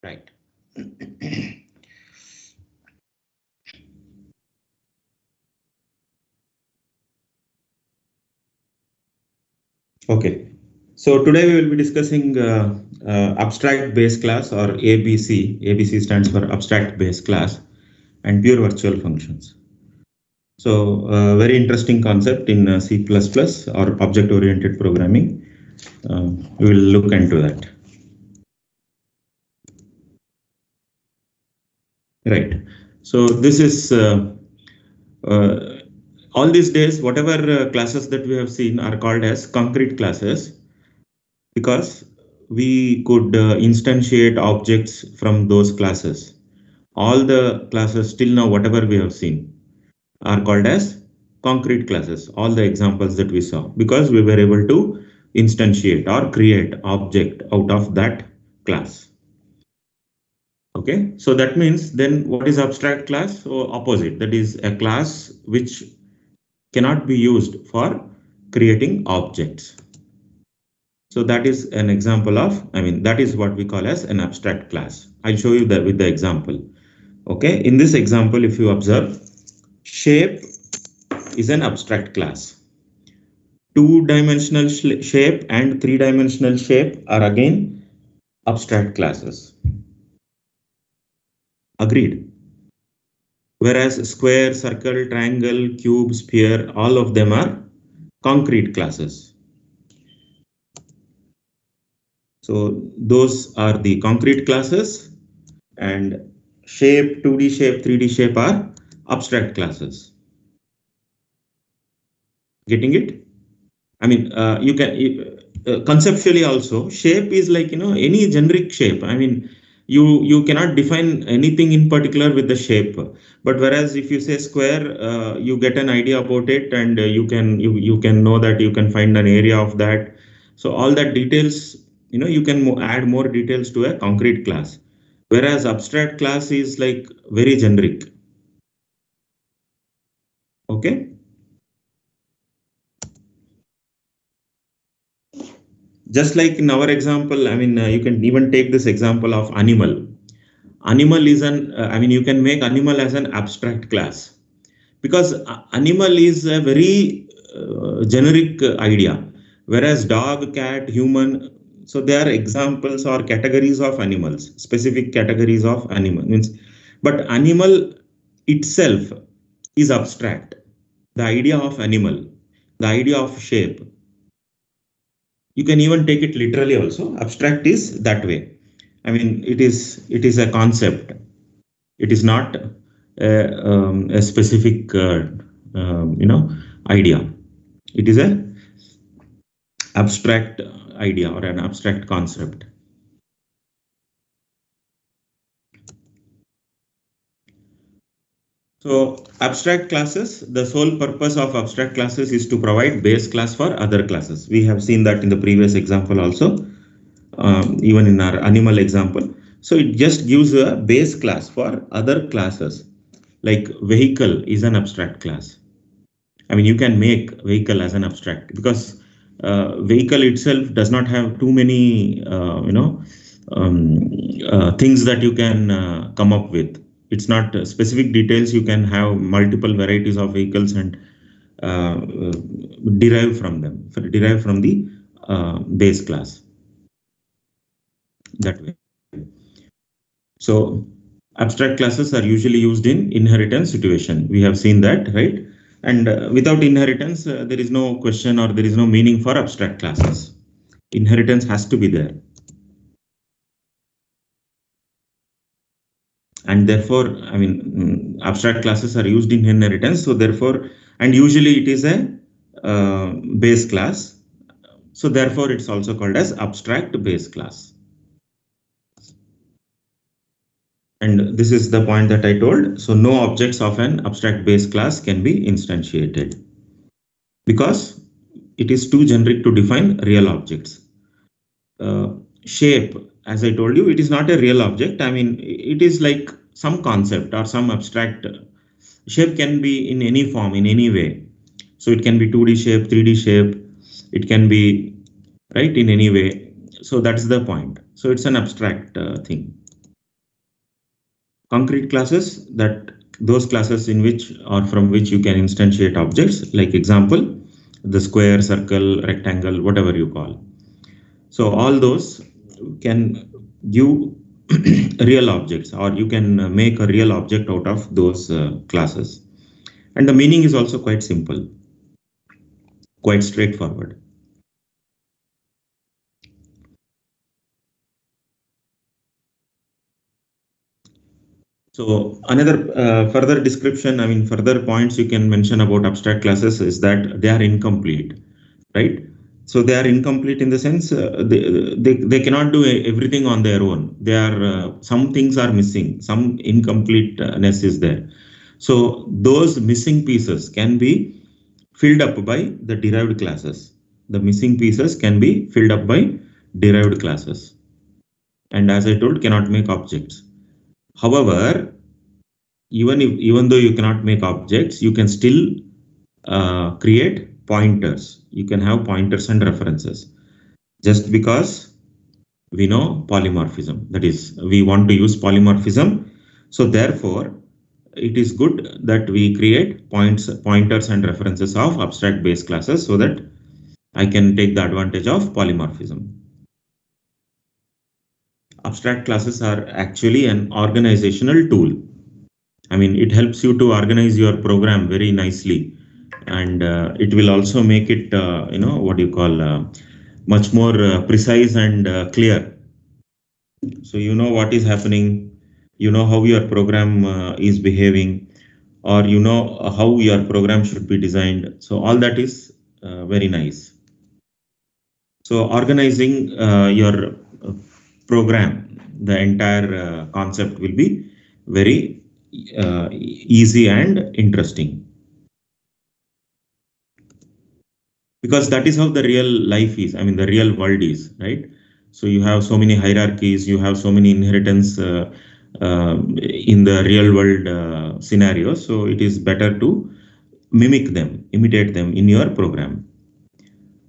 Right. Okay. So today we will be discussing abstract base class or ABC. ABC stands for abstract base class and pure virtual functions. So very interesting concept in C++ or object oriented programming. We will look into that. Right. So this is all these days, whatever classes that we have seen are called as concrete classes because we could instantiate objects from those classes. All the classes till now, whatever we have seen, are called as concrete classes. All the examples that we saw, because we were able to instantiate or create object out of that class. Okay, so that means then what is abstract class? So opposite, that is a class which cannot be used for creating objects. So that is an example of, that is what we call as an abstract class. I'll show you that with the example. Okay, in this example, if you observe, shape is an abstract class. Two-dimensional shape and three-dimensional shape are again abstract classes. Agreed. Whereas square, circle, triangle, cube, sphere, all of them are concrete classes. So those are the concrete classes, and shape, 2D shape, 3D shape are abstract classes. Getting it? You can conceptually also, shape is like, any generic shape. You cannot define anything in particular with the shape. But whereas if you say square, you get an idea about it, and you can know that you can find an area of that. So all that details, you can add more details to a concrete class. Whereas abstract class is like very generic. Okay. Just like in our example, you can even take this example of animal. Animal is you can make animal as an abstract class, because animal is a very generic idea, whereas dog, cat, human, so they are examples or categories of animals, specific categories of animal. But animal itself is abstract. The idea of animal, the idea of shape, you can even take it literally also. Abstract is that way. It is a concept. It is not a specific idea. It is a abstract idea or an abstract concept. So abstract classes, the sole purpose of abstract classes is to provide base class for other classes. We have seen that in the previous example also, even in our animal example. So it just gives a base class for other classes. Like vehicle is an abstract class. You can make vehicle as an abstract, because vehicle itself does not have too many things that you can come up with. It's not specific details. You can have multiple varieties of vehicles and derive from the base class that way. So abstract classes are usually used in inheritance situation. We have seen that, right? And without inheritance, there is no question or there is no meaning for abstract classes. Inheritance has to be there. And therefore, abstract classes are used in inheritance. So therefore, and usually it is a base class. So therefore, it's also called as abstract base class. And this is the point that I told. So no objects of an abstract base class can be instantiated, because it is too generic to define real objects. Shape, as I told you, it is not a real object. It is like some concept or some abstract. Shape can be in any form, in any way. So it can be 2D shape, 3D shape. It can be, right, in any way. So that's the point. So it's an abstract thing. Concrete classes, that those classes in which or from which you can instantiate objects, like example, the square, circle, rectangle, whatever you call. So all those can give real objects, or you can make a real object out of those classes. And the meaning is also quite simple, quite straightforward. So another further description, I mean, further points you can mention about abstract classes is that they are incomplete, right? So they are incomplete in the sense they cannot do everything on their own. They are some things are missing, some incompleteness is there. So those missing pieces can be filled up by the derived classes. The missing pieces can be filled up by derived classes. And as I told, cannot make objects. However, even though you cannot make objects, you can still create pointers. You can have pointers and references. Just because we know polymorphism, that is, we want to use polymorphism. So therefore, it is good that we create pointers and references of abstract base classes so that I can take the advantage of polymorphism. Abstract classes are actually an organizational tool. I mean, it helps you to organize your program very nicely, and it will also make it, what you call, much more precise and clear. So you know what is happening, you know how your program is behaving, or you know how your program should be designed. So all that is very nice. So organizing your program, the entire concept will be very easy and interesting. Because that is how the real life is. I mean, the real world is, right? So you have so many hierarchies, you have so many inheritance in the real world scenarios. So it is better to mimic them, imitate them in your program.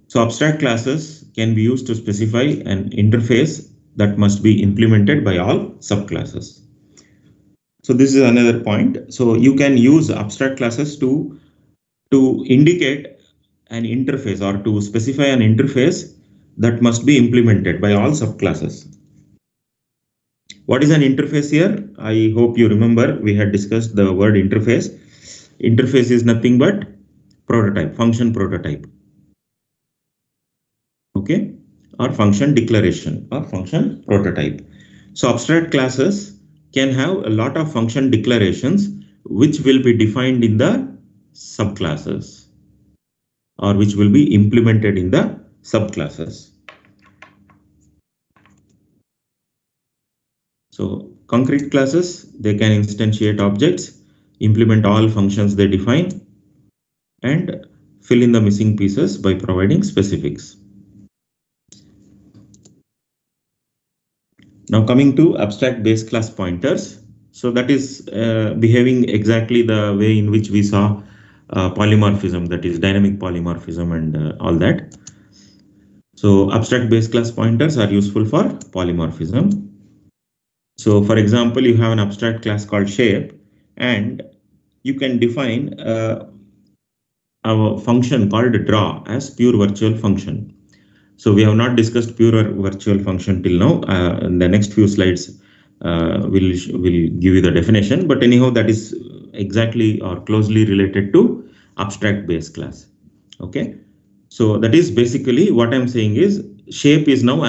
So abstract classes can be used to specify an interface that must be implemented by all subclasses. So this is another point. So you can use abstract classes to indicate an interface or to specify an interface that must be implemented by all subclasses. What is an interface here? I hope you remember we had discussed the word interface. Interface is nothing but prototype, function prototype. Okay, or function declaration or function prototype. So abstract classes can have a lot of function declarations which will be defined in the subclasses, or which will be implemented in the subclasses. So concrete classes, they can instantiate objects, implement all functions they define, and fill in the missing pieces by providing specifics. Now coming to abstract base class pointers. So that is behaving exactly the way in which we saw polymorphism, that is dynamic polymorphism and all that. So abstract base class pointers are useful for polymorphism. So for example, you have an abstract class called shape, and you can define a function called draw as pure virtual function. So we have not discussed pure virtual function till now. In the next few slides, we'll give you the definition. But anyhow, that is exactly or closely related to abstract base class. Okay. So that is basically what I'm saying is shape is now,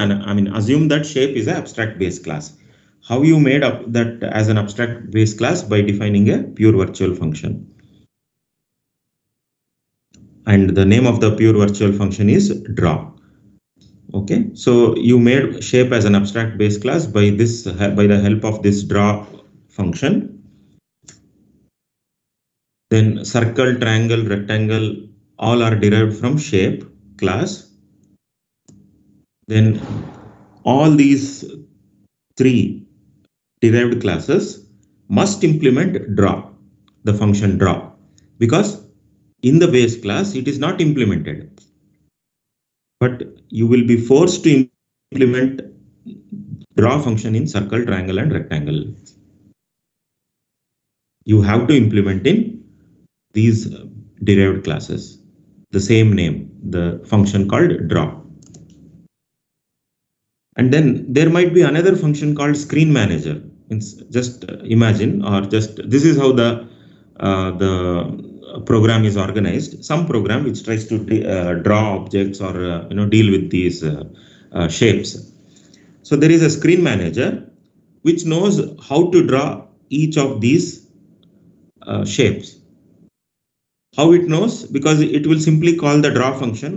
assume that shape is an abstract base class. How you made up that as an abstract base class? By defining a pure virtual function. And the name of the pure virtual function is draw. Okay, so you made shape as an abstract base class by the help of this draw function. Then circle, triangle, rectangle, all are derived from shape class. Then all these three derived classes must implement draw, the function draw, because in the base class it is not implemented, but you will be forced to implement draw function in circle, triangle and rectangle. you have to implement in these derived classes the same name, the function called draw. And then there might be another function called screen manager. It's just imagine, or just this is how the program is organized. Some program which tries to draw objects or deal with these shapes. So there is a screen manager which knows how to draw each of these shapes. How it knows? Because it will simply call the draw function.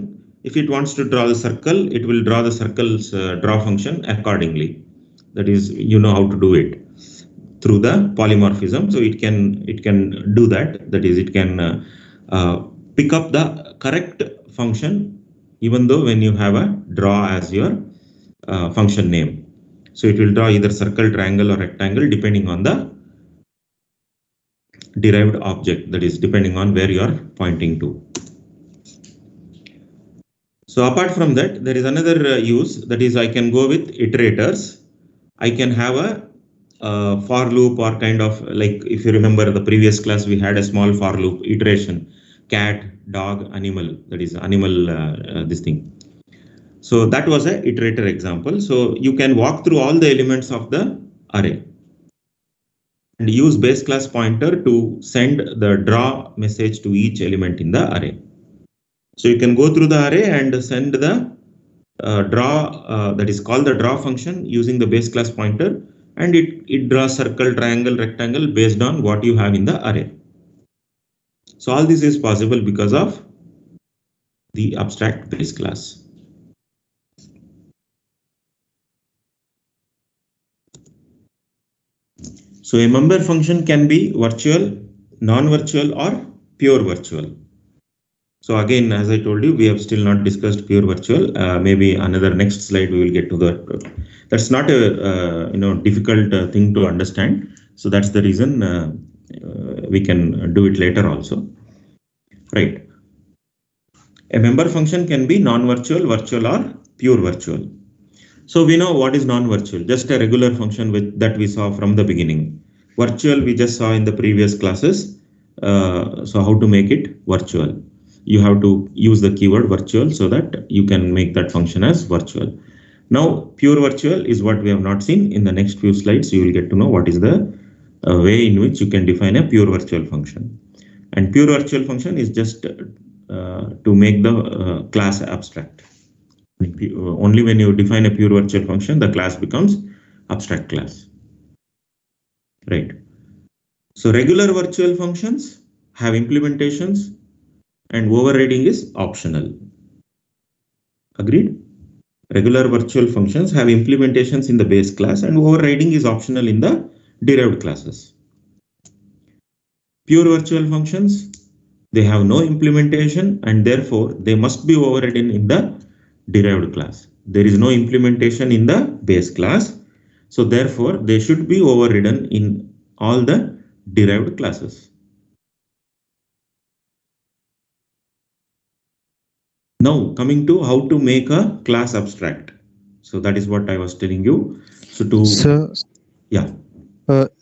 If it wants to draw the circle, it will draw the circle's draw function accordingly. That is, you know how to do it through the polymorphism. So it can do that. That is, it can pick up the correct function even though when you have a draw as your function name. So it will draw either circle, triangle, or rectangle depending on the derived object, that is depending on where you are pointing to. So apart from that, there is another use, that is I can go with iterators. I can have a for loop, or kind of like, if you remember the previous class, we had a small for loop iteration, cat, dog, animal, that is animal this thing. So that was a iterator example. So you can walk through all the elements of the array and use base class pointer to send the draw message to each element in the array. So you can go through the array and send the draw, that is called the draw function, using the base class pointer, and it draws circle, triangle, rectangle based on what you have in the array. So all this is possible because of the abstract base class. So a member function can be virtual, non-virtual, or pure virtual. So again, as I told you, we have still not discussed pure virtual. Maybe another next slide we will get to that. That's not a difficult thing to understand. So that's the reason we can do it later also. Right. A member function can be non-virtual, virtual, or pure virtual. So we know what is non-virtual, just a regular function that we saw from the beginning. Virtual we just saw in the previous classes. So how to make it virtual? You have to use the keyword virtual so that you can make that function as virtual. Now pure virtual is what we have not seen. In the next few slides you will get to know what is the way in which you can define a pure virtual function. And pure virtual function is just to make the class abstract. Only when you define a pure virtual function, the class becomes abstract class. Right. So regular virtual functions have implementations and overriding is optional. Agreed? Regular virtual functions have implementations in the base class and overriding is optional in the derived classes. Pure virtual functions, they have no implementation and therefore they must be overridden in the derived class. There is no implementation in the base class, so therefore they should be overridden in all the derived classes. Now coming to how to make a class abstract. So that is what I was telling you. So to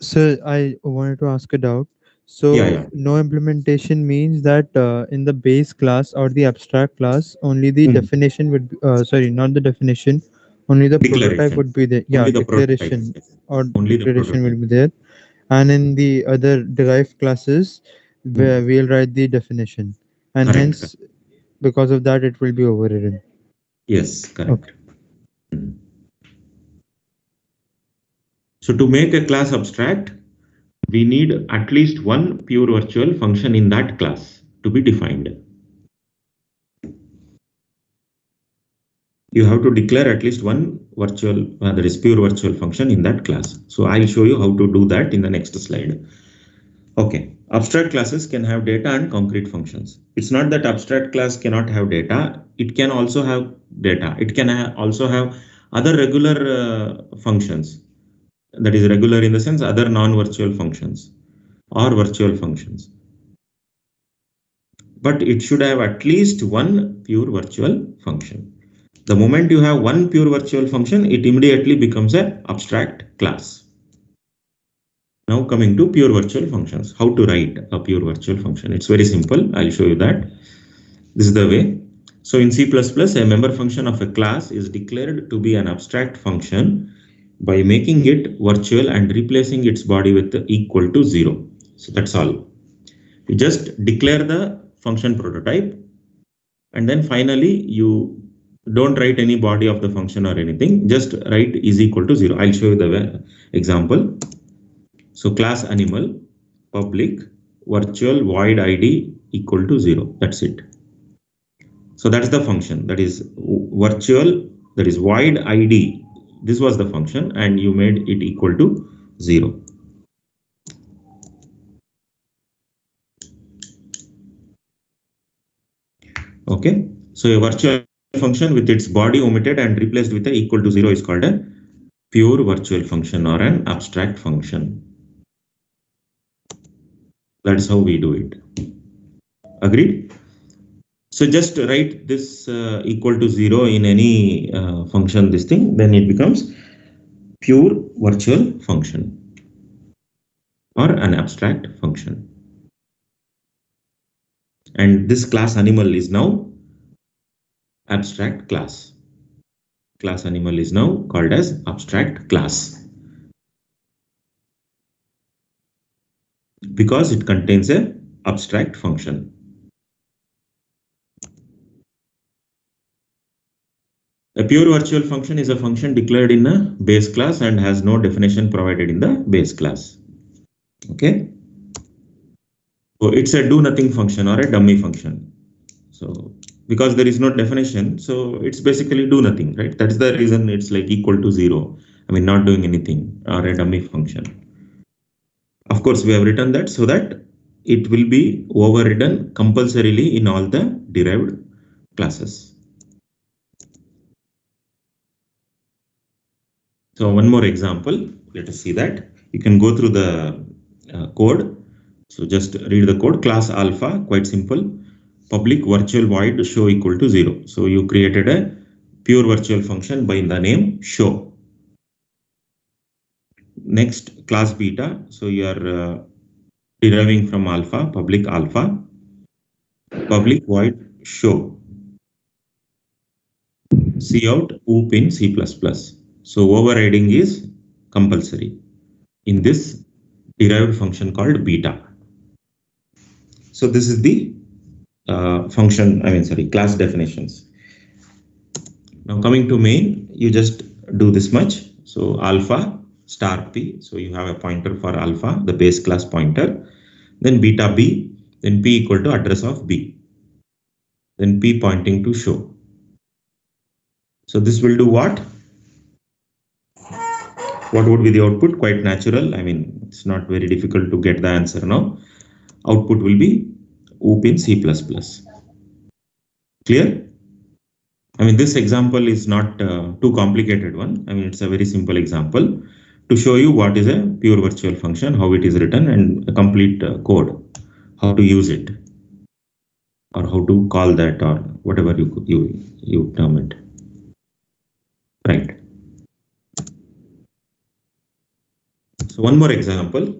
Sir, I wanted to ask a doubt. So no implementation means that in the base class or the abstract class, only the definition would be, sorry, not the definition, only the prototype would be there. Yeah, declaration or declaration will be there. And in the other derived classes, where we'll write the definition. And hence, because of that, it will be overridden. Yes, correct. Okay. So to make a class abstract, we need at least one pure virtual function in that class to be defined. You have to declare at least one virtual, that is pure virtual function in that class. So I'll show you how to do that in the next slide. Okay, abstract classes can have data and concrete functions. It's not that abstract class cannot have data. It can also have data. It can also have other regular functions. That is regular in the sense other non-virtual functions or virtual functions. But it should have at least one pure virtual function. The moment you have one pure virtual function, it immediately becomes an abstract class. Now coming to pure virtual functions. How to write a pure virtual function? It's very simple. I'll show you that. This is the way. So in C++, a member function of a class is declared to be an abstract function by making it virtual and replacing its body with equal to 0. So that's all. You just declare the function prototype, and then finally you don't write any body of the function or anything, just write is equal to 0. I'll show you the example. So class animal public virtual void id equal to 0. That's it. So that's the function, that is virtual, that is void id. This was the function and you made it equal to 0. Okay, so a virtual function with its body omitted and replaced with a equal to 0 is called a pure virtual function or an abstract function. That's how we do it. Agreed? So just write this equal to 0 in any function, this thing, then it becomes pure virtual function or an abstract function. And this class animal is now abstract class. Class animal is now called as abstract class because it contains a abstract function. A pure virtual function is a function declared in a base class and has no definition provided in the base class. Okay. So it's a do nothing function or a dummy function. So because there is no definition, so it's basically do nothing, right? That's the reason it's like equal to 0. I mean, not doing anything, or a dummy function. Of course, we have written that so that it will be overridden compulsorily in all the derived classes. So one more example, let us see that. You can go through the code. So just read the code. Class alpha, quite simple. Public virtual void show equal to 0. So you created a pure virtual function by the name show. Next, class beta. So you are deriving from alpha, public alpha, public void show. Cout oop in C++. So overriding is compulsory in this derived function called beta. So this is the class definitions. Now coming to main, you just do this much. So alpha star p, so you have a pointer for alpha, the base class pointer, then beta b, then p equal to address of b, then p pointing to show. So this will do what? What would be the output? Quite natural. I mean, it's not very difficult to get the answer now. Output will be oop in C++. Clear? I mean, this example is not too complicated one. I mean, it's a very simple example to show you what is a pure virtual function, how it is written, and a complete code, how to use it, or how to call that, or whatever you term it. Right. So one more example.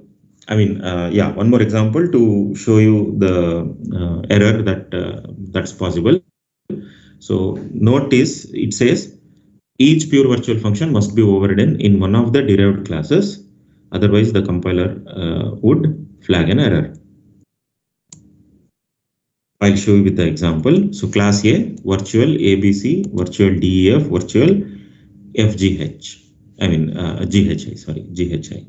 One more example to show you the error that's possible. So notice it says each pure virtual function must be overridden in one of the derived classes. Otherwise, the compiler would flag an error. I'll show you with the example. So class A, virtual ABC, virtual DEF, virtual FGH. GHI.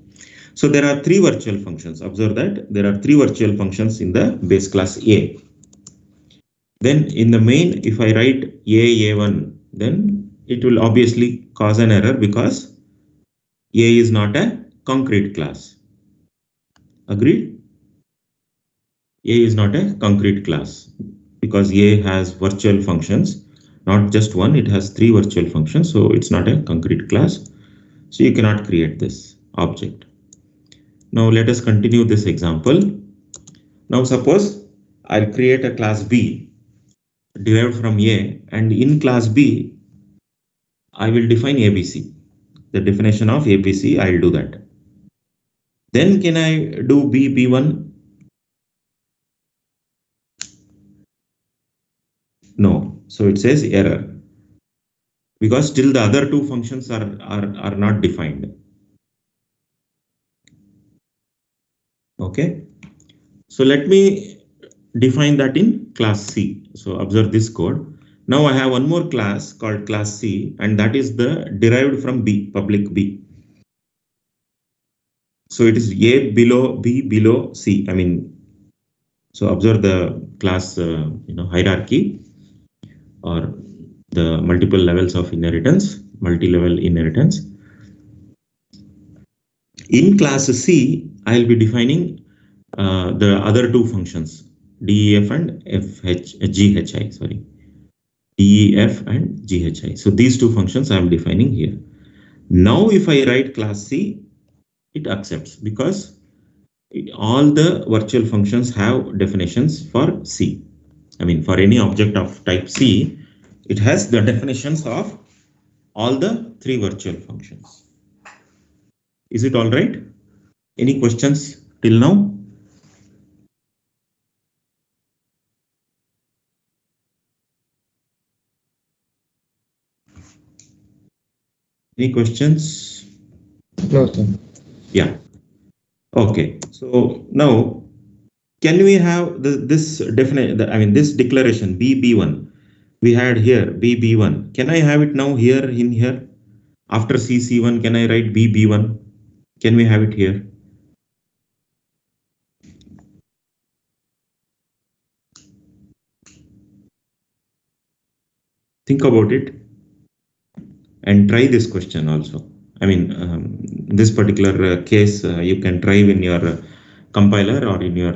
So there are three virtual functions. Observe that there are three virtual functions in the base class A. Then in the main, if I write A1, then it will obviously cause an error because A is not a concrete class. Agreed? A is not a concrete class because A has virtual functions, not just one, it has three virtual functions. So it's not a concrete class. So you cannot create this object. Now let us continue this example. Now suppose I'll create a class B derived from A, and in class B, I will define ABC. The definition of ABC, I'll do that. Then can I do B1? No. So it says error because still the other two functions are not defined. Okay. So let me define that in class C. So observe this code. Now I have one more class called class C, and that is the derived from B, public B. So it is A below B below C. I mean, so observe the class hierarchy or the multiple levels of inheritance, multi-level inheritance. In class C, I'll be defining the other two functions, DEF and GHI. Sorry, DEF and GHI. So these two functions I'm defining here. Now, if I write class C, it accepts because all the virtual functions have definitions for C. I mean, for any object of type C, it has the definitions of all the three virtual functions. Is it all right? Any questions till now? Any questions? No, sir. Yeah. Okay. So now, can we have this declaration BB1 we had here, BB1? Can I have it now here in here? After CC1, can I write BB1? Can we have it here? Think about it and try this question also. I mean, this particular case, you can try in your compiler or in your,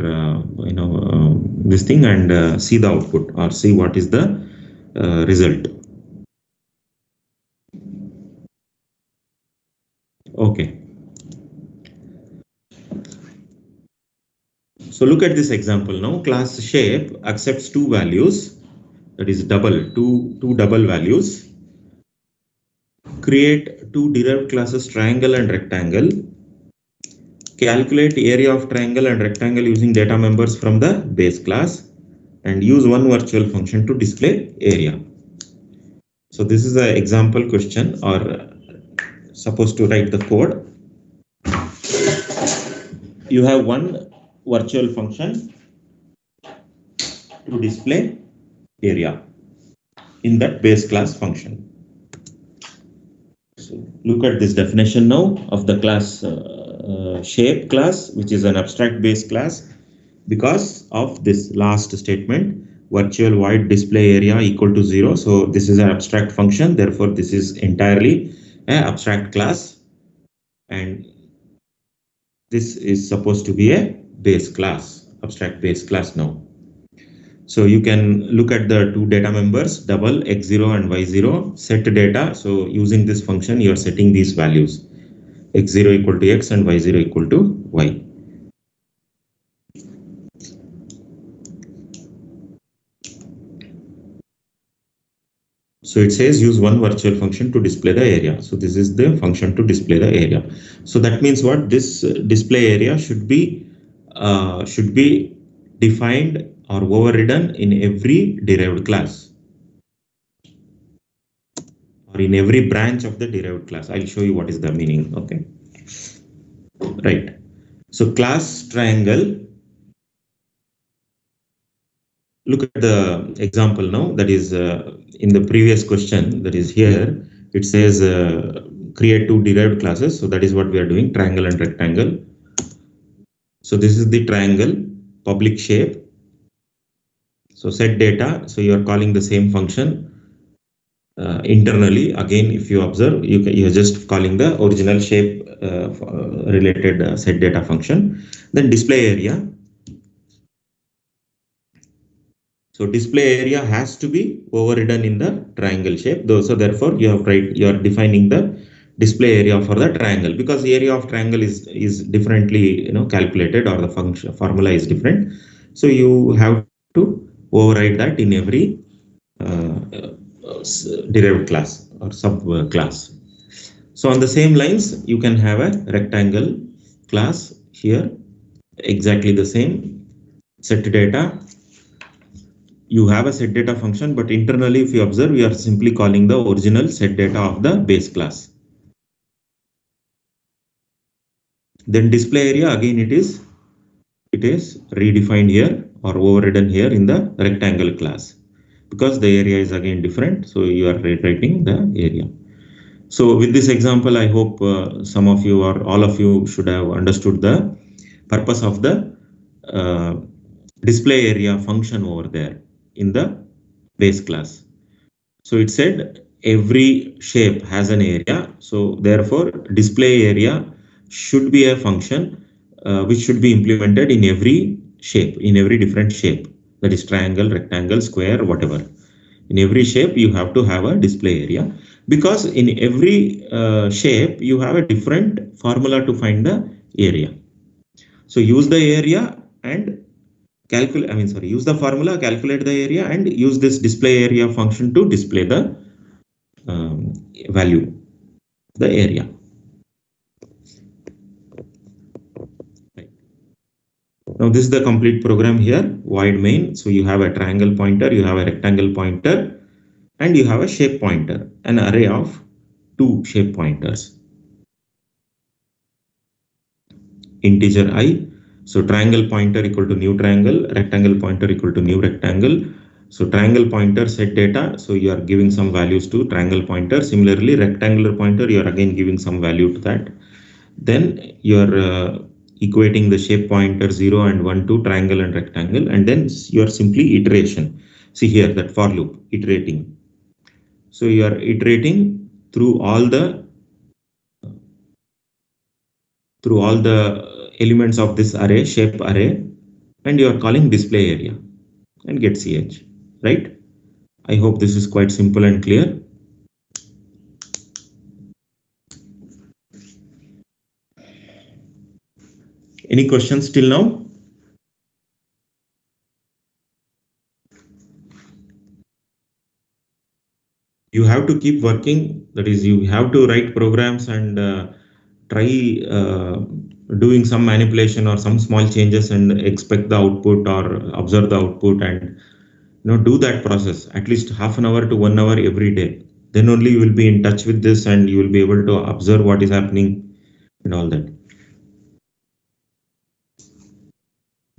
this thing and see the output or see what is the result. Okay. So look at this example now. Class shape accepts two values, that is two double values. Create two derived classes triangle and rectangle. Calculate area of triangle and rectangle using data members from the base class and use one virtual function to display area. So this is an example question or supposed to write the code. You have one virtual function to display area in that base class function. So look at this definition now of the class shape class, which is an abstract base class because of this last statement, virtual void display area equal to 0. So this is an abstract function. Therefore, this is entirely an abstract class. And this is supposed to be a base class, abstract base class now. So you can look at the two data members, double x0 and y0, set data. So using this function, you are setting these values, x0 equal to x and y0 equal to y. So it says use one virtual function to display the area. So this is the function to display the area. So that means what? This display area should be defined or overridden in every derived class or in every branch of the derived class. I'll show you what is the meaning. Okay. Right. So class triangle. Look at the example now, that is in the previous question, that is here, it says create two derived classes. So that is what we are doing, triangle and rectangle. So this is the triangle, public shape. So set data, so you are calling the same function internally. Again, if you observe, you are just calling the original shape related set data function. Then display area. So display area has to be overridden in the triangle shape. So therefore you are defining the display area for the triangle, because the area of triangle is differently calculated, or the function formula is different. So you have to override that in every derived class or sub class. So on the same lines, you can have a rectangle class here exactly the same. Set data. You have a set data function, but internally, if you observe, we are simply calling the original set data of the base class. Then display area, again it is redefined here or overridden here in the rectangle class, because the area is again different. So you are rewriting the area. So with this example, I hope some of you or all of you should have understood the purpose of the display area function over there in the base class. So it said every shape has an area. So therefore, display area should be a function which should be implemented in every shape, in every different shape. That is triangle, rectangle, square, whatever. In every shape, you have to have a display area, because in every shape, you have a different formula to find the area. So use the area and use the formula, calculate the area, and use this display area function to display the value, the area. Right. Now this is the complete program here, void main. So you have a triangle pointer, you have a rectangle pointer, and you have a shape pointer, an array of 2 shape pointers. Integer I. So triangle pointer equal to new triangle, rectangle pointer equal to new rectangle. So triangle pointer set data. So you are giving some values to triangle pointer. Similarly, rectangular pointer, you are again giving some value to that. Then you are equating the shape pointer 0 and 1 to triangle and rectangle, and then you are simply iteration. See here that for loop iterating. So you are iterating through all the elements of this array, shape array, and you are calling display area and get ch, right? I hope this is quite simple and clear. Any questions till now? You have to keep working. That is, you have to write programs and try doing some manipulation or some small changes and expect the output or observe the output, and do that process at least half an hour to 1 hour every day. Then only you will be in touch with this and you will be able to observe what is happening and all that.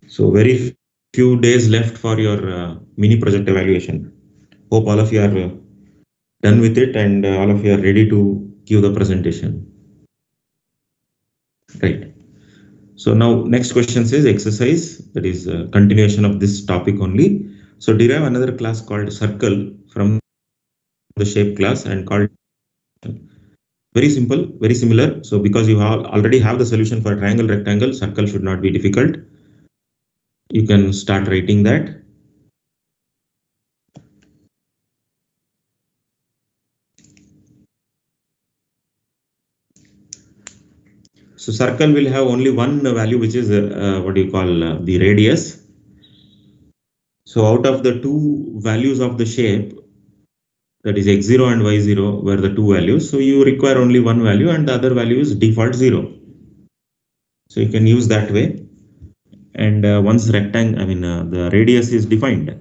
So very few days left for your mini project evaluation. Hope all of you are done with it and all of you are ready to give the presentation. Right. So now next question says exercise, that is a continuation of this topic only. So derive another class called circle from the shape class and called. Very simple, very similar. So because you already have the solution for triangle, rectangle, circle should not be difficult. You can start writing that. So circle will have only one value, which is what do you call the radius. So out of the two values of the shape, that is x0 and y0 were the two values. So you require only one value and the other value is default 0. So you can use that way. And once the radius is defined,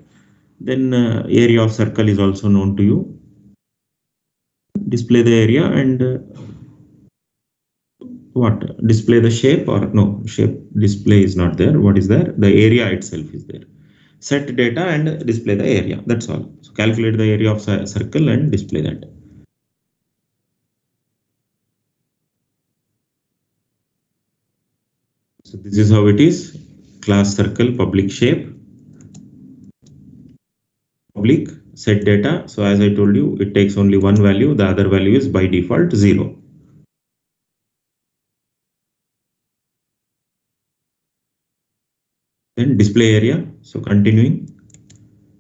then area of circle is also known to you. Display the area and display the shape, or no, shape display is not there. What is there? The area itself is there. Set data and display the area. That's all. So calculate the area of circle and display that. So this is how it is. Class circle, public shape, public set data. So as I told you, it takes only one value. The other value is by default 0. Then display area. So continuing,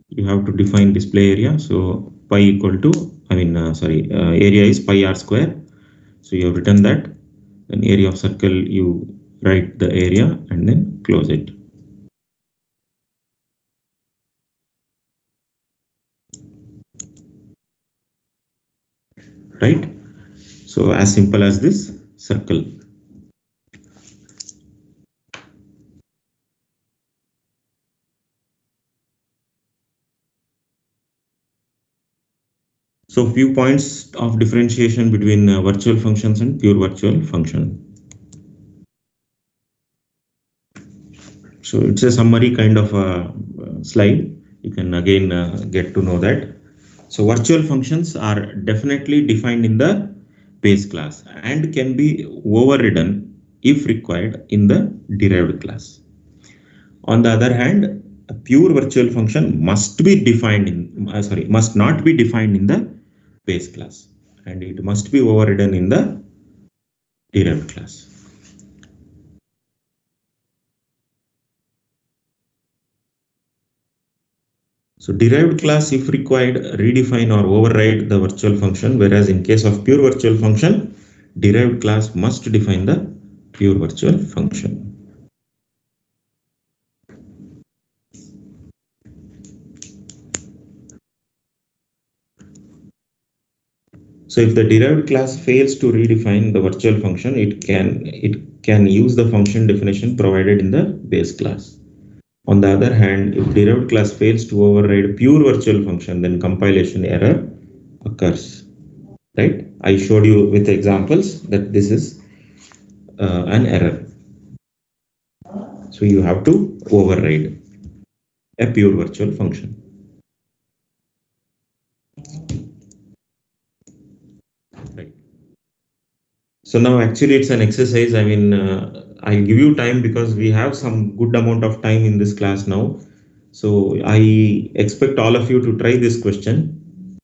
you have to define display area. So pi equal to, area is pi r square. So you have written that. Then area of circle, you write the area and then close it. Right? So as simple as this circle. So few points of differentiation between virtual functions and pure virtual function. So it's a summary kind of a slide. You can again get to know that. So virtual functions are definitely defined in the base class and can be overridden if required in the derived class. On the other hand, a pure virtual function must be defined in must not be defined in the base class, and it must be overridden in the derived class. So derived class, if required, redefine or override the virtual function, whereas in case of pure virtual function, derived class must define the pure virtual function. So if the derived class fails to redefine the virtual function, it can use the function definition provided in the base class. On the other hand, if derived class fails to override pure virtual function, then compilation error occurs. Right? I showed you with examples that this is an error. So you have to override a pure virtual function. Right. So now actually it's an exercise. I mean, I'll give you time because we have some good amount of time in this class now. So I expect all of you to try this question,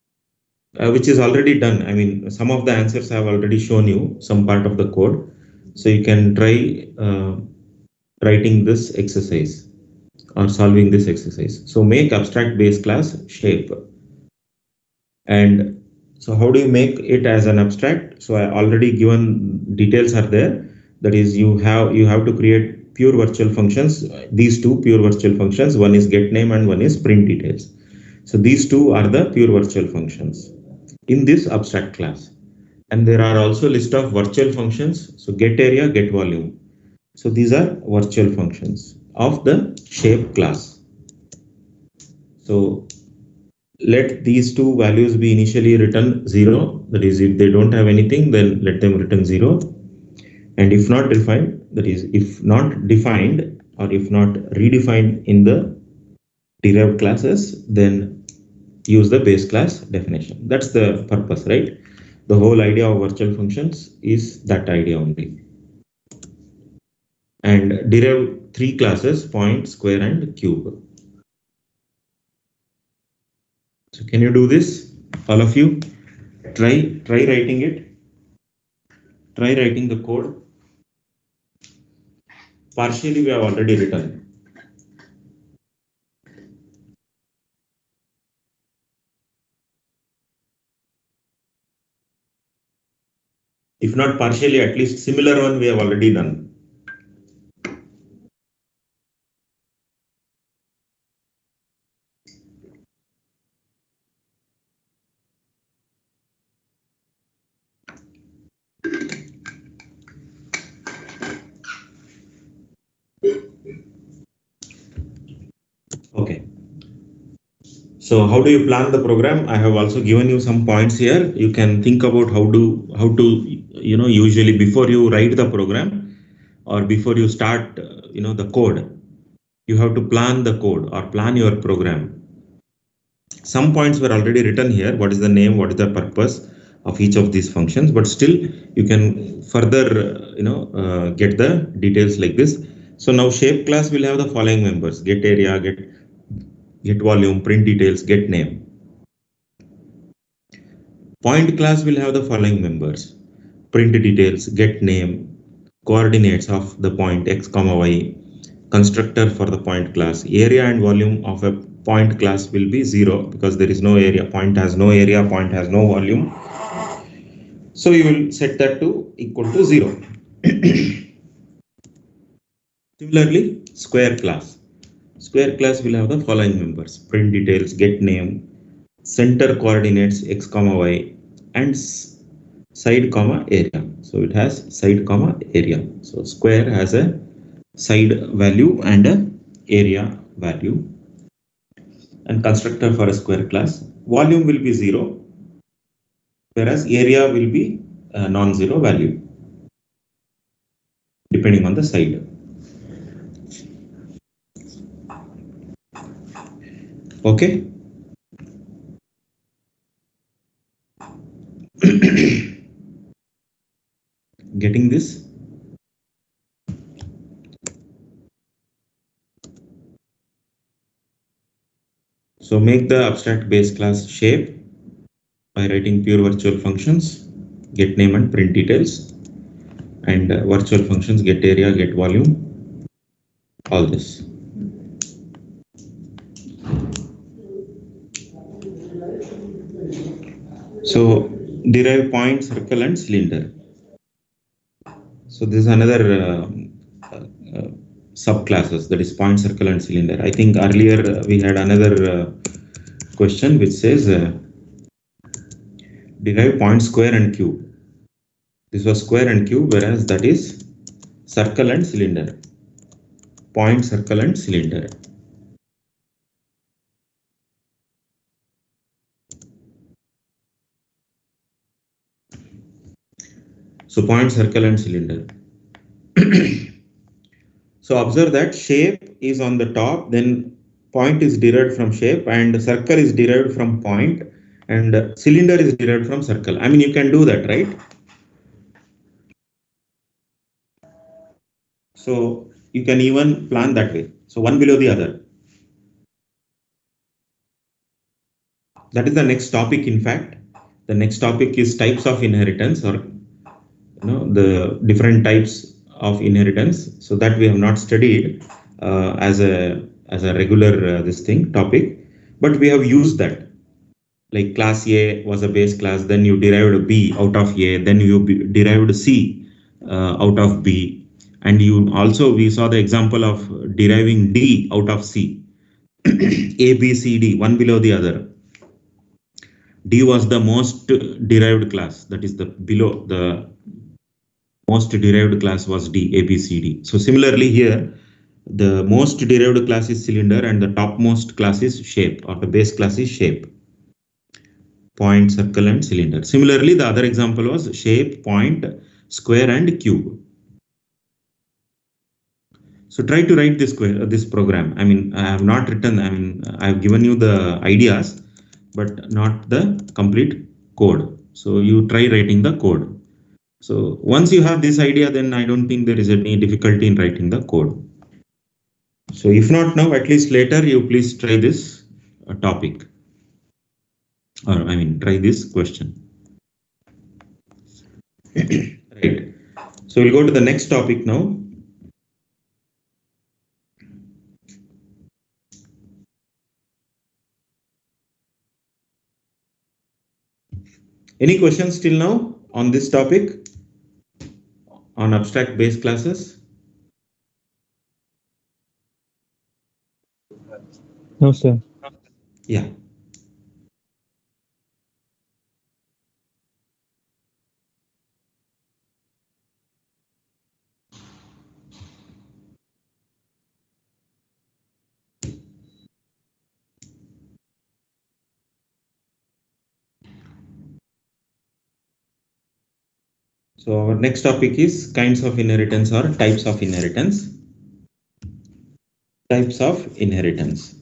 which is already done. I mean, some of the answers I have already shown you, some part of the code. So you can try writing this exercise or solving this exercise. So make abstract base class shape. And so how do you make it as an abstract? So I already given details are there. That is, you have to create pure virtual functions. These two pure virtual functions, one is get name and one is print details. So these two are the pure virtual functions in this abstract class. And there are also list of virtual functions. So get area, get volume. So these are virtual functions of the shape class. So let these two values be initially written 0. That is, if they don't have anything, then let them return 0. And if not defined, that is, if not defined or if not redefined in the derived classes, then use the base class definition. That's the purpose, right? The whole idea of virtual functions is that idea only. And derive 3 classes: point, square, and cube. So can you do this, all of you? Try writing it. Try writing the code. Partially we have already written. If not partially, at least similar one we have already done. Okay. So how do you plan the program? I have also given you some points here. You can think about how to usually before you write the program or before you start the code, you have to plan the code or plan your program. Some points were already written here. What is the name? What is the purpose of each of these functions? But still, you can further get the details like this. So now shape class will have the following members: get area, get volume, print details, get name. Point class will have the following members: print details, get name, coordinates of the point x, y, constructor for the point class. Area and volume of a point class will be 0 because there is no area. Point has no area, point has no volume. So you will set that to equal to 0. Similarly, square class. Square class will have the following members: print details, get name, center coordinates x, y, and side, area. So it has side, area. So square has a side value and a area value. And constructor for a square class. Volume will be 0. whereas area will be a non-zero value depending on the side. Okay. Getting this? So make the abstract base class shape by writing pure virtual functions, get name and print details, and virtual functions get area, get volume, all this. So derive point, circle and cylinder. So this is another subclasses, that is point, circle and cylinder. I think earlier we had another question which says derive point, square and cube. This was square and cube, whereas that is circle and cylinder. Point, circle and cylinder. So point, circle and cylinder. So observe that shape is on the top, then point is derived from shape, and circle is derived from point, and cylinder is derived from circle. I mean, you can do that, right? So you can even plan that way. So one below the other. That is the next topic. In fact, the next topic is types of inheritance, or the different types of inheritance. So that we have not studied as a regular this thing topic, but we have used that. Like class A was a base class, then you derived B out of A, then you derived C out of B, and you also, we saw the example of deriving D out of C. A, B, C, D, one below the other. D was the most derived class, that is the below the most derived class was D, A, B, C, D. So similarly here, the most derived class is cylinder and the topmost class is shape, or the base class is shape. Point, circle and cylinder. Similarly, the other example was shape, point, square and cube. So try to write this program. I mean, I have not written, I mean, I have given you the ideas, but not the complete code. So you try writing the code. So once you have this idea, then I don't think there is any difficulty in writing the code. So if not now, at least later, you please try this topic. Or I mean, try this question. Right. So we'll go to the next topic now. Any questions till now on this topic, on abstract base classes? No, sir. Yeah. So our next topic is kinds of inheritance or types of inheritance. Types of inheritance.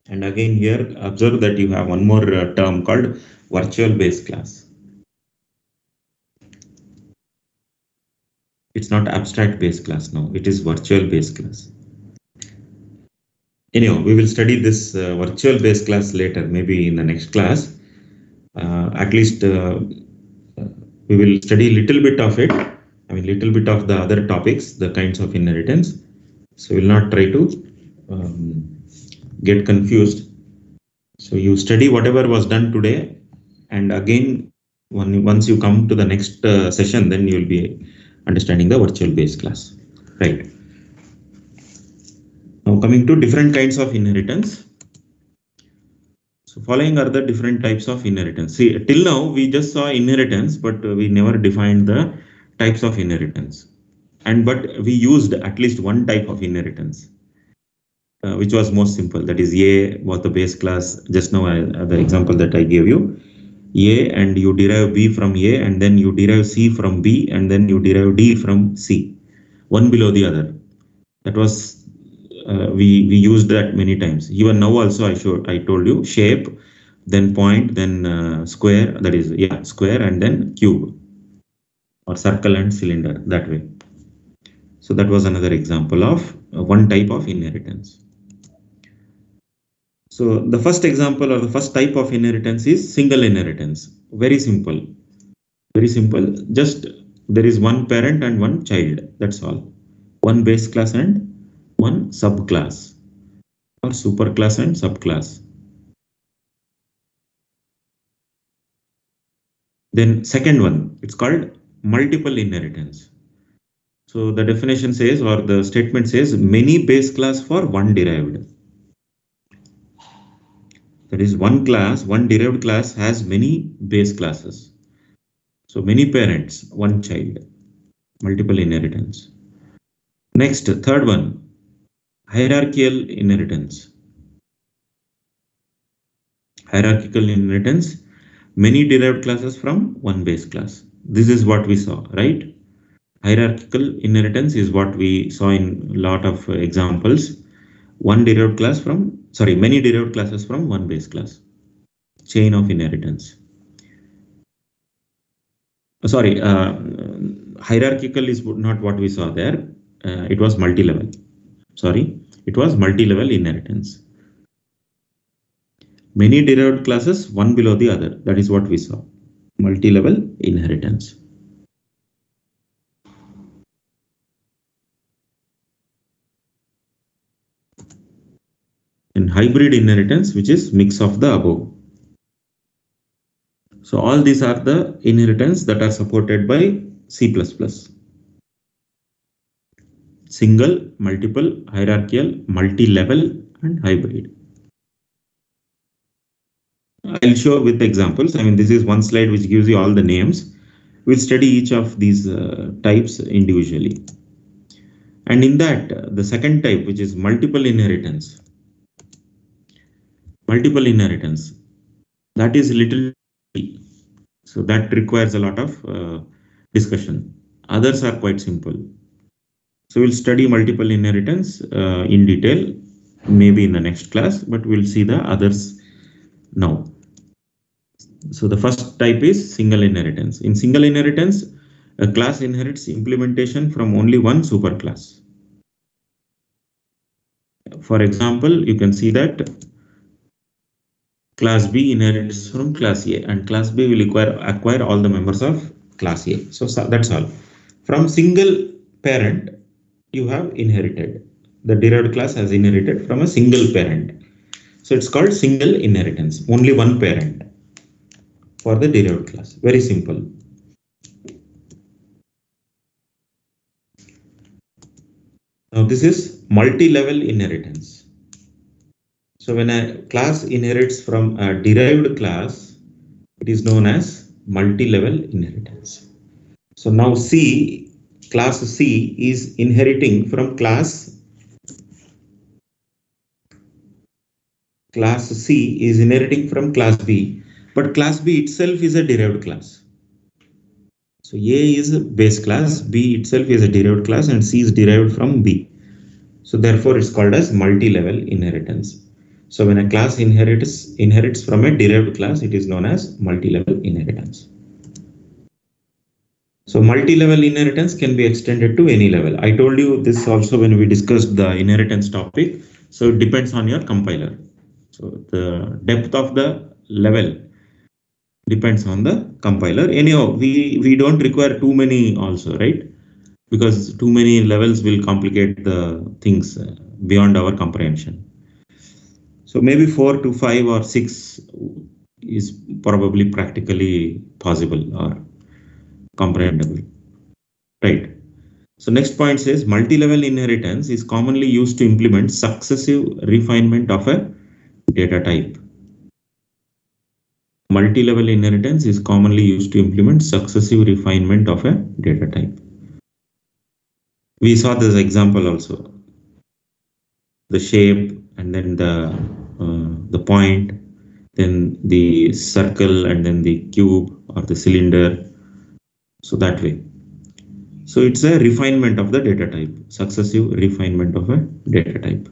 And again here, observe that you have one more term called virtual base class. It's not abstract base class now, it is virtual base class. Anyhow, we will study this virtual base class later, maybe in the next class. At least we will study a little bit of it. I mean, little bit of the other topics, the kinds of inheritance. So we will not try to get confused. So you study whatever was done today, and again, once you come to the next session, then you will be understanding the virtual base class, right? Now coming to different kinds of inheritance. So following are the different types of inheritance. See, till now we just saw inheritance, but we never defined the types of inheritance. But we used at least one type of inheritance. which was most simple. That is A was the base class. Just now, the example that I gave you, A, and you derive B from A, and then you derive C from B, and then you derive D from C, one below the other. That was we used that many times. Even now also I told you shape, then point, then square. That is square, and then cube or circle and cylinder, that way. So that was another example of one type of inheritance. So the first example or the first type of inheritance is single inheritance. Very simple. Very simple. Just there is one parent and one child. That's all. One base class and one subclass, or superclass and subclass. Then second one, it's called multiple inheritance. So the definition says, or the statement says, many base class for one derived. That is, one class, one derived class has many base classes. So many parents, one child, multiple inheritance. Next, third one, hierarchical inheritance. Hierarchical inheritance, many derived classes from one base class. This is what we saw, right? Hierarchical inheritance is what we saw in a lot of examples. Many derived classes from one base class. Chain of inheritance. Hierarchical is not what we saw there. It was multi-level. It was multi-level inheritance. Many derived classes, one below the other. That is what we saw. Multi-level inheritance. And hybrid inheritance, which is mix of the above. So all these are the inheritance that are supported by C++. Single, multiple, hierarchical, multi-level, and hybrid. I'll show with examples. I mean, this is one slide which gives you all the names. We'll study each of these types individually. And in that, the second type, which is multiple inheritance. Multiple inheritance, that is little, so that requires a lot of discussion. Others are quite simple. So we'll study multiple inheritance in detail, maybe in the next class, but we'll see the others now. So the first type is single inheritance. In single inheritance, a class inherits implementation from only one superclass. For example, you can see that class B inherits from class A, and class B will acquire all the members of class A. So that's all. From single parent, you have inherited. The derived class has inherited from a single parent. So it's called single inheritance. Only one parent for the derived class. Very simple. Now this is multi-level inheritance. So when a class inherits from a derived class, it is known as multi-level inheritance. So now class C is inheriting from class C is inheriting from class B, but class B itself is a derived class. So A is a base class, B itself is a derived class, and C is derived from B. So therefore it's called as multi-level inheritance. So when a class inherits from a derived class, it is known as multi-level inheritance. So multi-level inheritance can be extended to any level. I told you this also when we discussed the inheritance topic. So it depends on your compiler. So the depth of the level depends on the compiler. Anyhow, we don't require too many also, right? Because too many levels will complicate the things beyond our comprehension. So maybe 4 to 5 or 6 is probably practically possible or comprehensible, right? So next point says multi-level inheritance is commonly used to implement successive refinement of a data type. Multi-level inheritance is commonly used to implement successive refinement of a data type. We saw this example also. the shape, and then the point, then the circle, and then the cube or the cylinder. So that way. So it's a refinement of the data type, successive refinement of a data type.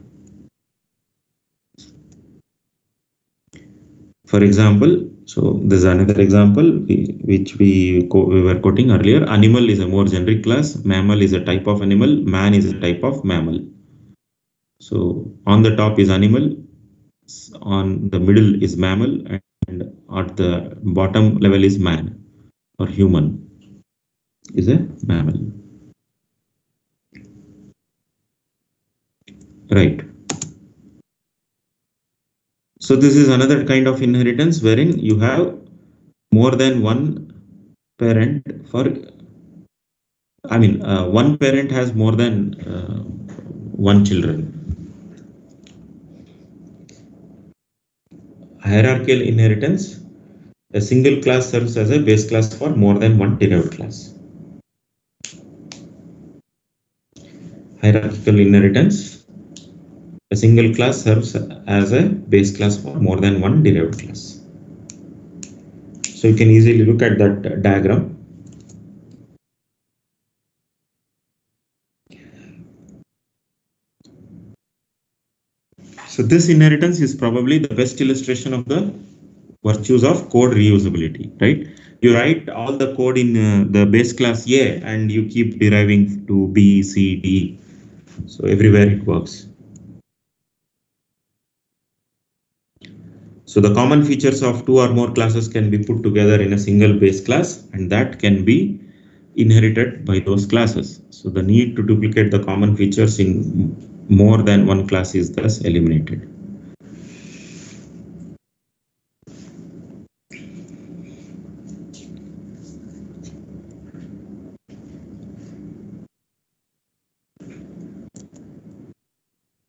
For example, so there's another example which we were quoting earlier. Animal is a more generic class. Mammal is a type of animal. Man is a type of mammal. So on the top is animal, on the middle is mammal, and at the bottom level is man or human is a mammal. Right. So this is another kind of inheritance wherein you have more than one parent for, one parent has more than one children. Hierarchical inheritance, a single class serves as a base class for more than one derived class. Hierarchical inheritance, a single class serves as a base class for more than one derived class. So you can easily look at that diagram. So this inheritance is probably the best illustration of the virtues of code reusability, right? You write all the code in the base class A and you keep deriving to B, C, D. So everywhere it works. So the common features of two or more classes can be put together in a single base class, and that can be inherited by those classes. So the need to duplicate the common features in more than one class is thus eliminated.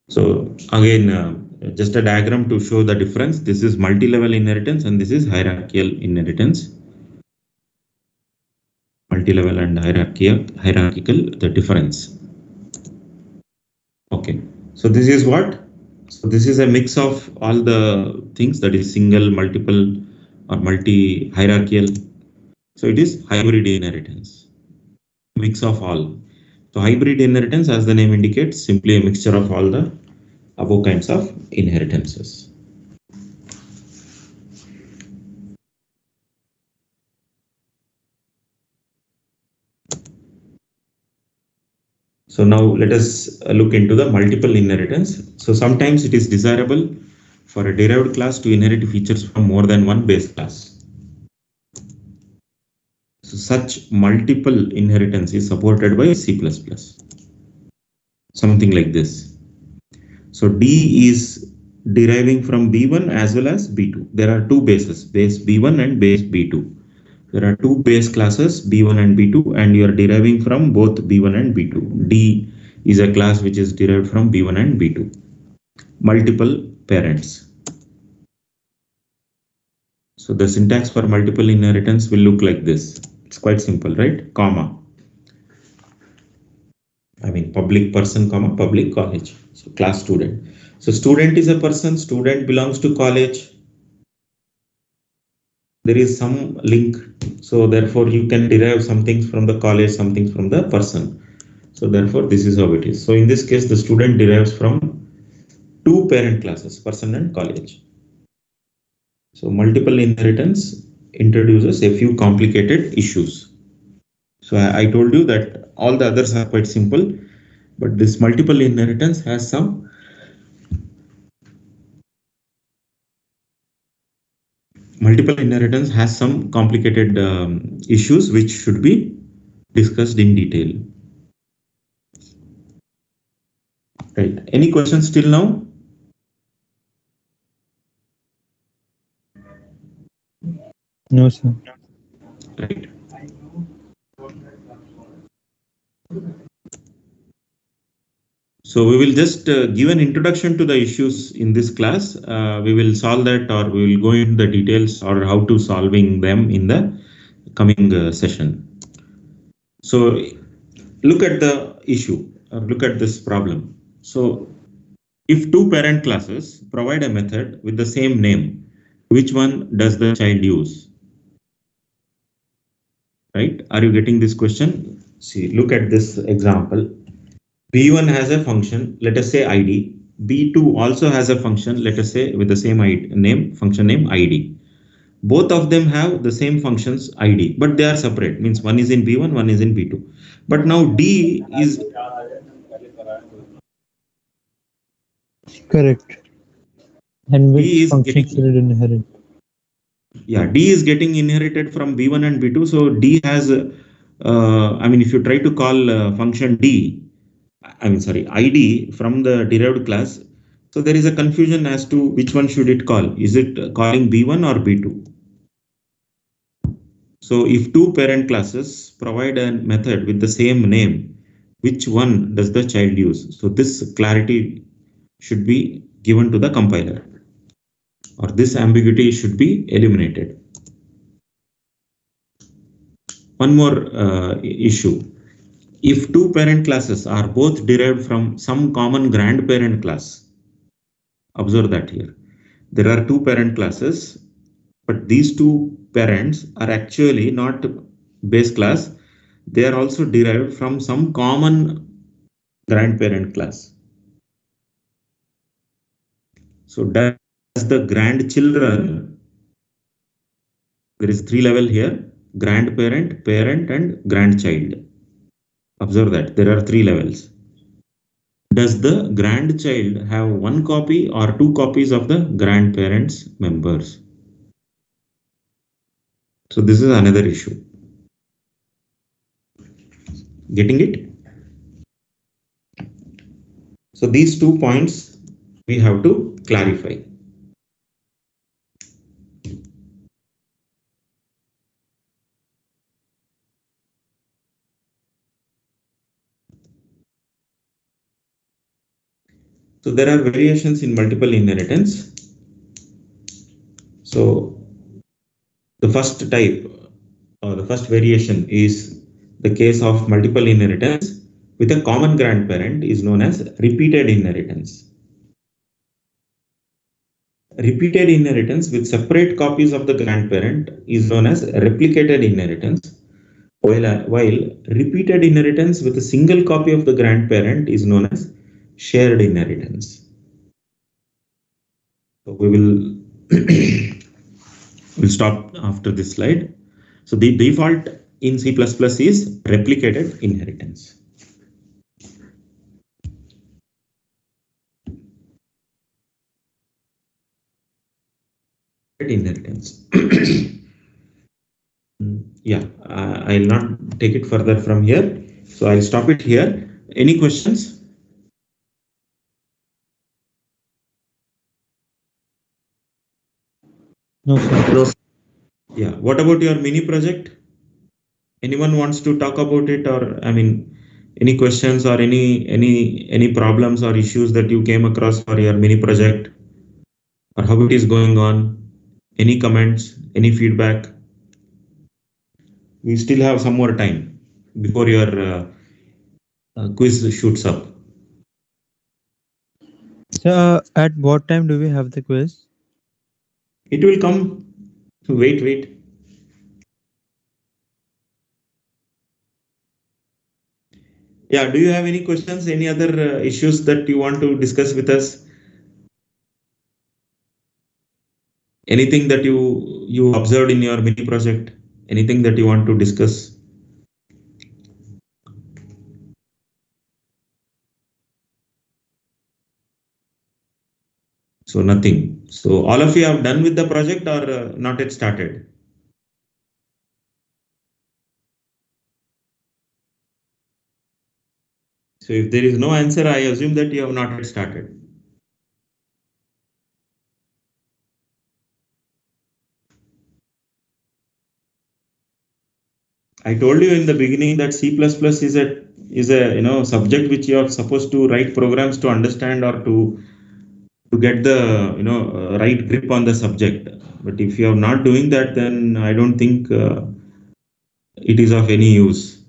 So again, just a diagram to show the difference. This is multi-level inheritance and this is hierarchical inheritance. Multi-level and hierarchical, the difference. Okay, so this is what? So this is a mix of all the things, that is single, multiple, or multi-hierarchical. So it is hybrid inheritance, mix of all. So hybrid inheritance, as the name indicates, simply a mixture of all the above kinds of inheritances. So now let us look into the multiple inheritance. So sometimes it is desirable for a derived class to inherit features from more than one base class. So such multiple inheritance is supported by C++. Something like this. So D is deriving from B1 as well as B2. There are two bases, base B1 and base B2. There are two base classes, B1 and B2, and you are deriving from both B1 and B2. D is a class which is derived from B1 and B2. Multiple parents. So the syntax for multiple inheritance will look like this. It's quite simple, right? Comma. Public person, comma, public college. So class student. So student is a person, student belongs to college. There is some link. So therefore you can derive some things from the college, some things from the person. So therefore this is how it is. So in this case, the student derives from two parent classes, person and college. So multiple inheritance introduces a few complicated issues. So I told you that all the others are quite simple, but this multiple inheritance has some complicated issues which should be discussed in detail. Right. Any questions till now? No, sir. Right. So we will just give an introduction to the issues in this class. We will solve that, or we will go into the details or how to solving them in the coming session. So look at the issue or look at this problem. So If two parent classes provide a method with the same name, which one does the child use? Right? Are you getting this question? See, look at this example. B1 has a function, let us say ID. B2 also has a function, let us say with the same function name ID. Both of them have the same functions ID, but they are separate. Means one is in B1, one is in B2. But now D is Correct. And D which is function should getting it inherit? D is getting inherited from B1 and B2. So D has, I mean, if you try to call function D, I mean, sorry, ID from the derived class, so there is a confusion as to which one should it call. Is it calling B1 or B2? So if two parent classes provide a method with the same name, which one does the child use? So this clarity should be given to the compiler, or this ambiguity should be eliminated. One more issue. If two parent classes are both derived from some common grandparent class, observe that here. There are two parent classes, but these two parents are actually not base class. They are also derived from some common grandparent class. So does the grandchildren, there is three level here, grandparent, parent and grandchild. Observe that there are three levels. Does the grandchild have one copy or two copies of the grandparents members? So this is another issue. Getting it? So these 2 points we have to clarify. So there are variations in multiple inheritance. So the first type or the first variation is the case of multiple inheritance with a common grandparent is known as repeated inheritance. Repeated inheritance with separate copies of the grandparent is known as replicated inheritance, while repeated inheritance with a single copy of the grandparent is known as shared inheritance. So we will we'll stop after this slide. So the default in C++ is replicated inheritance. Inheritance. Yeah, I'll not take it further from here. So I'll stop it here. Any questions? No, sir. Yeah. What about your mini project? Anyone wants to talk about it, or I mean, any questions or any problems or issues that you came across for your mini project, or how it is going on? Any comments? Any feedback? We still have some more time before your quiz shoots up. So, at what time do we have the quiz? It will come. Wait. Yeah, do you have any questions, any other issues that you want to discuss with us? Anything that you observed in your mini project? Anything that you want to discuss? So nothing. So all of you have done with the project or not yet started? So if there is no answer, I assume that you have not yet started. I told you in the beginning that C++ is a subject which you are supposed to write programs to understand or to get the right grip on the subject. But if you are not doing that, then I don't think it is of any use.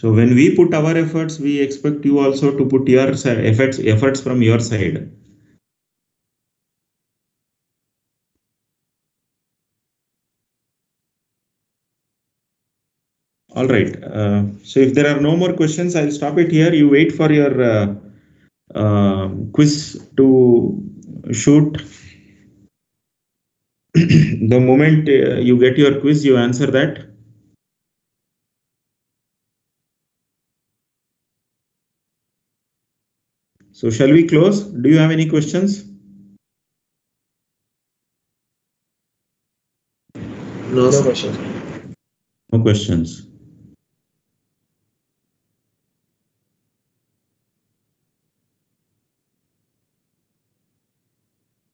So when we put our efforts, we expect you also to put your efforts from your side. All right. So if there are no more questions, I'll stop it here. You wait for your quiz to shoot. The moment you get your quiz, you answer that. So shall we close? Do you have any questions? No questions. No questions.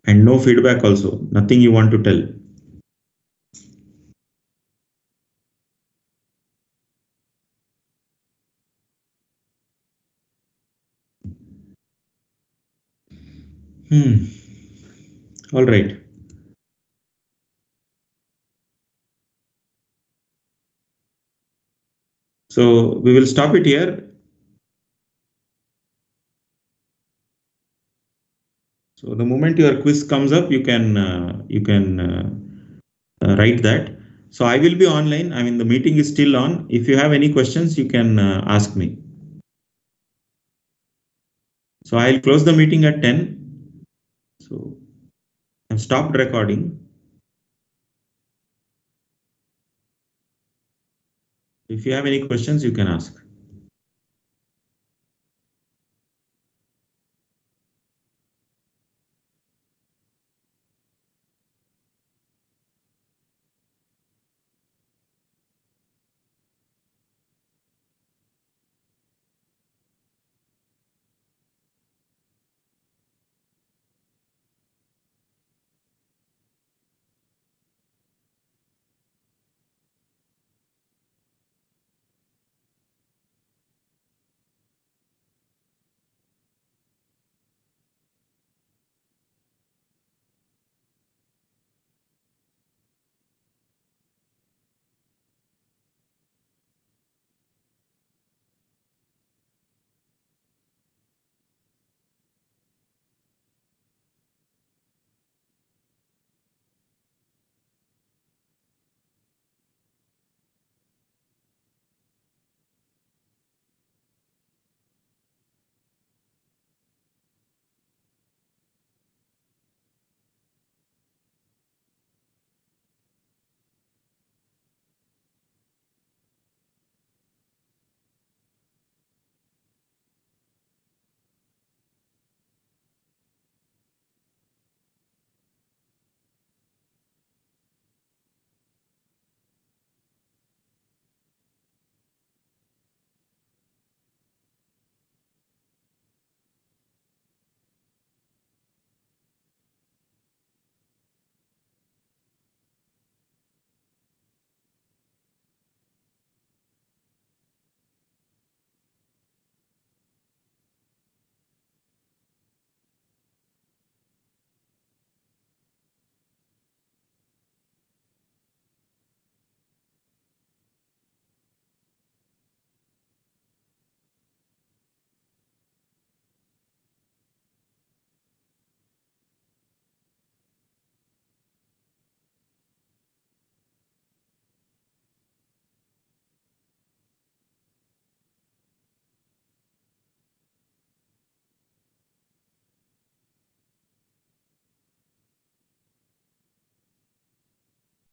And no feedback also. Nothing you want to tell. All right. So we will stop it here. So the moment your quiz comes up, you can write that. So I will be online. I mean, the meeting is still on. If you have any questions, you can ask me. So I'll close the meeting at 10. So I've stopped recording. If you have any questions, you can ask.